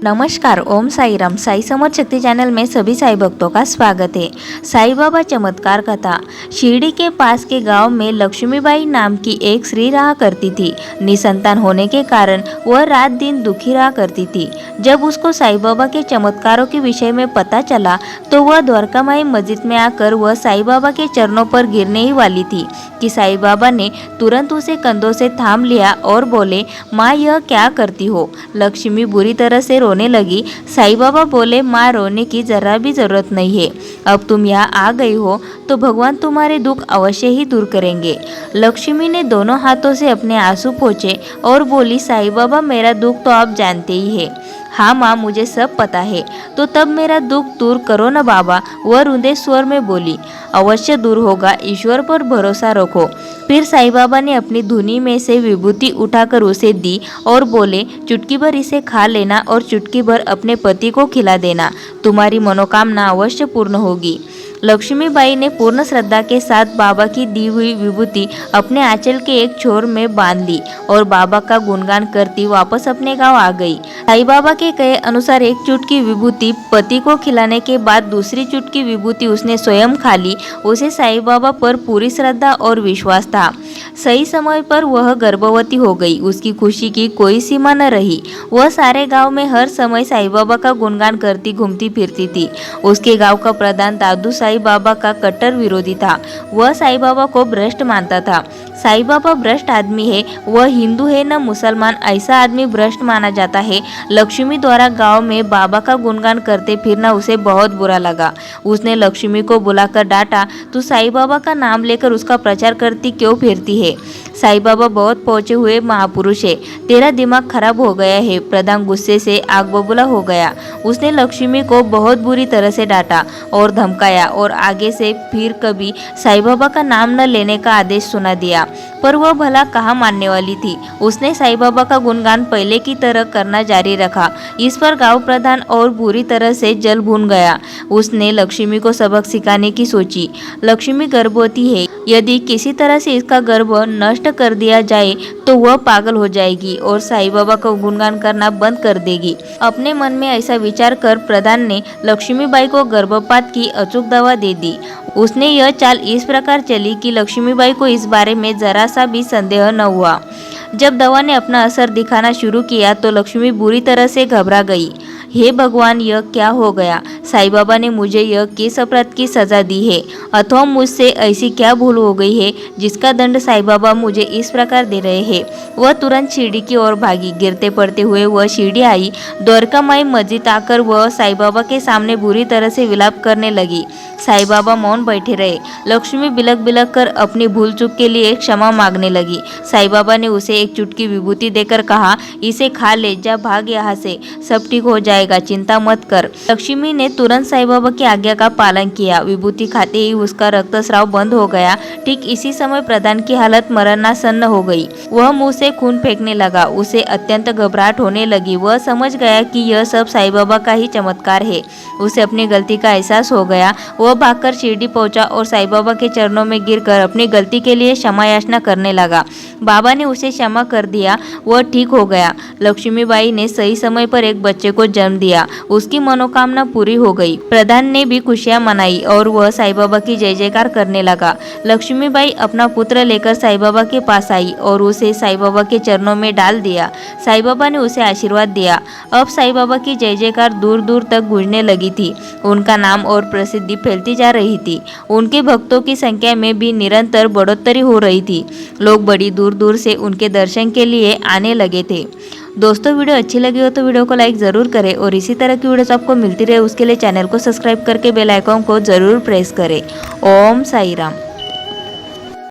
नमस्कार, ओम साई राम। साई समर्थ शक्ति चैनल में सभी साई भक्तों का स्वागत है। साई बाबा चमत्कार कथा। शिरडी के पास के गांव में लक्ष्मीबाई नाम की एक स्त्री रहा करती थी। निसंतान होने के कारण वह रात दिन दुखी रहा करती थी। जब उसको साई बाबा के चमत्कारों के विषय में पता चला तो वह द्वारका माई मस्जिद में आकर वह साई बाबा के चरणों पर गिरने ही वाली थी कि साई बाबा ने तुरंत उसे कंधों से थाम लिया और बोले, माँ यह क्या करती हो। लक्ष्मी बुरी तरह से रोने लगी। साई बाबा बोले, माँ रोने की जरा भी जरूरत नहीं है। अब तुम यहाँ आ गई हो तो भगवान तुम्हारे दुख अवश्य ही दूर करेंगे। लक्ष्मी ने दोनों हाथों से अपने आंसू पोंछे और बोली, साई बाबा मेरा दुख तो आप जानते ही है। हाँ माँ, मुझे सब पता है। तो तब मेरा दुख दूर करो न बाबा। वह रुंधे स्वर में बोली, अवश्य दूर होगा, ईश्वर पर भरोसा रखो। फिर साई बाबा ने अपनी धुनी में से विभूति उठाकर उसे दी और बोले, चुटकी भर इसे खा लेना और चुटकी भर अपने पति को खिला देना, तुम्हारी मनोकामना अवश्य पूर्ण होगी। लक्ष्मीबाई ने पूर्ण श्रद्धा के साथ बाबा की दी हुई विभूति अपने आंचल के एक छोर में बांध ली और बाबा का गुणगान करती वापस अपने गांव आ गई। साई बाबा के कहे अनुसार एक चुटकी विभूति पति को खिलाने के बाद दूसरी चुटकी विभूति उसने स्वयं खा ली। उसे साई बाबा पर पूरी श्रद्धा और विश्वास था। सही समय पर वह गर्भवती हो गई। उसकी खुशी की कोई सीमा न रही। वह सारे गांव में हर समय साई बाबा का गुणगान करती घूमती फिरती थी। उसके गांव का प्रधान दादू साई बाबा का कट्टर विरोधी था। वह साई बाबा को भ्रष्ट मानता था। साई बाबा भ्रष्ट आदमी है, वह हिंदू है न मुसलमान, ऐसा आदमी भ्रष्ट माना जाता है। लक्ष्मी द्वारा गांव में बाबा का गुणगान करते फिरना उसे बहुत बुरा लगा। उसने लक्ष्मी को बुलाकर डांटा, तू साई बाबा का नाम लेकर उसका प्रचार करती क्यों फिरती है। साई बाबा बहुत पहुंचे हुए महापुरुष है, तेरा दिमाग खराब हो गया है। प्रधान गुस्से से आग बबूला हो गया। उसने लक्ष्मी को बहुत बुरी तरह से डांटा और धमकाया और आगे से फिर कभी साई बाबा का नाम न लेने का आदेश सुना दिया। पर वह भला कहाँ मानने वाली थी। उसने साई बाबा का गुणगान पहले की तरह करना जारी रखा। इस पर गांव प्रधान और बुरी तरह से जल भून गया। उसने लक्ष्मी को सबक सिखाने की सोची। लक्ष्मी गर्भवती है, यदि किसी तरह से इसका गर्भ नष्ट कर दिया जाए तो वह पागल हो जाएगी और साई बाबा का गुणगान करना बंद कर देगी। अपने मन में ऐसा विचार कर प्रधान ने लक्ष्मीबाई को गर्भपात की अचूक दवा दे दी। उसने यह चाल इस प्रकार चली कि लक्ष्मीबाई को इस बारे में जरा सा भी संदेह न हुआ। जब दवा ने अपना असर दिखाना शुरू किया तो लक्ष्मी बुरी तरह से घबरा गई। हे भगवान, यह क्या हो गया। साई बाबा ने मुझे यह किस अपराध की सजा दी है अथवा मुझसे ऐसी क्या भूल हो गई है जिसका दंड साई बाबा मुझे इस प्रकार दे रहे हैं। वह तुरंत शिरडी की ओर भागी। गिरते पड़ते हुए वह शिरडी आई। द्वारका माई मस्जिद आकर वह साई बाबा के सामने बुरी तरह से विलाप करने लगी। साई बाबा मौन बैठे रहे। लक्ष्मी बिलक बिलक कर अपनी भूल चूक के लिए क्षमा मांगने लगी। साई बाबा ने उसे एक चुटकी विभूति देकर कहा, इसे खा ले, जा भाग यहाँ से, सब ठीक हो जाएगा, चिंता मत कर। लक्ष्मी ने तुरंत साई बाबा की आज्ञा का पालन किया। विभूति खाते ही उसका रक्तस्राव बंद हो गया। ठीक इसी समय प्रधान की हालत मरणासन्न हो गई। वह मुंह से खून फेंकने लगा। उसे अत्यंत घबराहट होने लगी। वह समझ गया कि यह सब साई बाबा का ही चमत्कार है। उसे अपनी गलती का एहसास हो गया। वह भागकर शिरडी पहुंचा और साई बाबा के चरणों में गिरकर अपनी गलती के लिए क्षमा याचना करने लगा। बाबा ने उसे क्षमा कर दिया। वह ठीक हो गया। लक्ष्मीबाई ने सही समय पर एक बच्चे को जन्म दिया। उसकी मनोकामना पूरी हो गई। प्रधान ने भी खुशियां मनाई और वह साई बाबा की जय जयकार करने लगा। लक्ष्मीबाई अपना पुत्र लेकर साई बाबा के पास आई और उसे साई बाबा के चरणों में डाल दिया। साई बाबा ने उसे आशीर्वाद दिया। अब साई बाबा की जय जयकार दूर दूर तक गूंजने लगी थी। उनका नाम और प्रसिद्धि फैलती जा रही थी। उनके भक्तों की संख्या में भी निरंतर बढ़ोतरी हो रही थी। लोग बड़ी दूर दूर से उनके दर्शन के लिए आने लगे थे। दोस्तों, वीडियो अच्छी लगी हो तो वीडियो को लाइक ज़रूर करें और इसी तरह की वीडियोस आपको मिलती रहे उसके लिए चैनल को सब्सक्राइब करके बेल आइकॉन को ज़रूर प्रेस करें। ओम साई राम।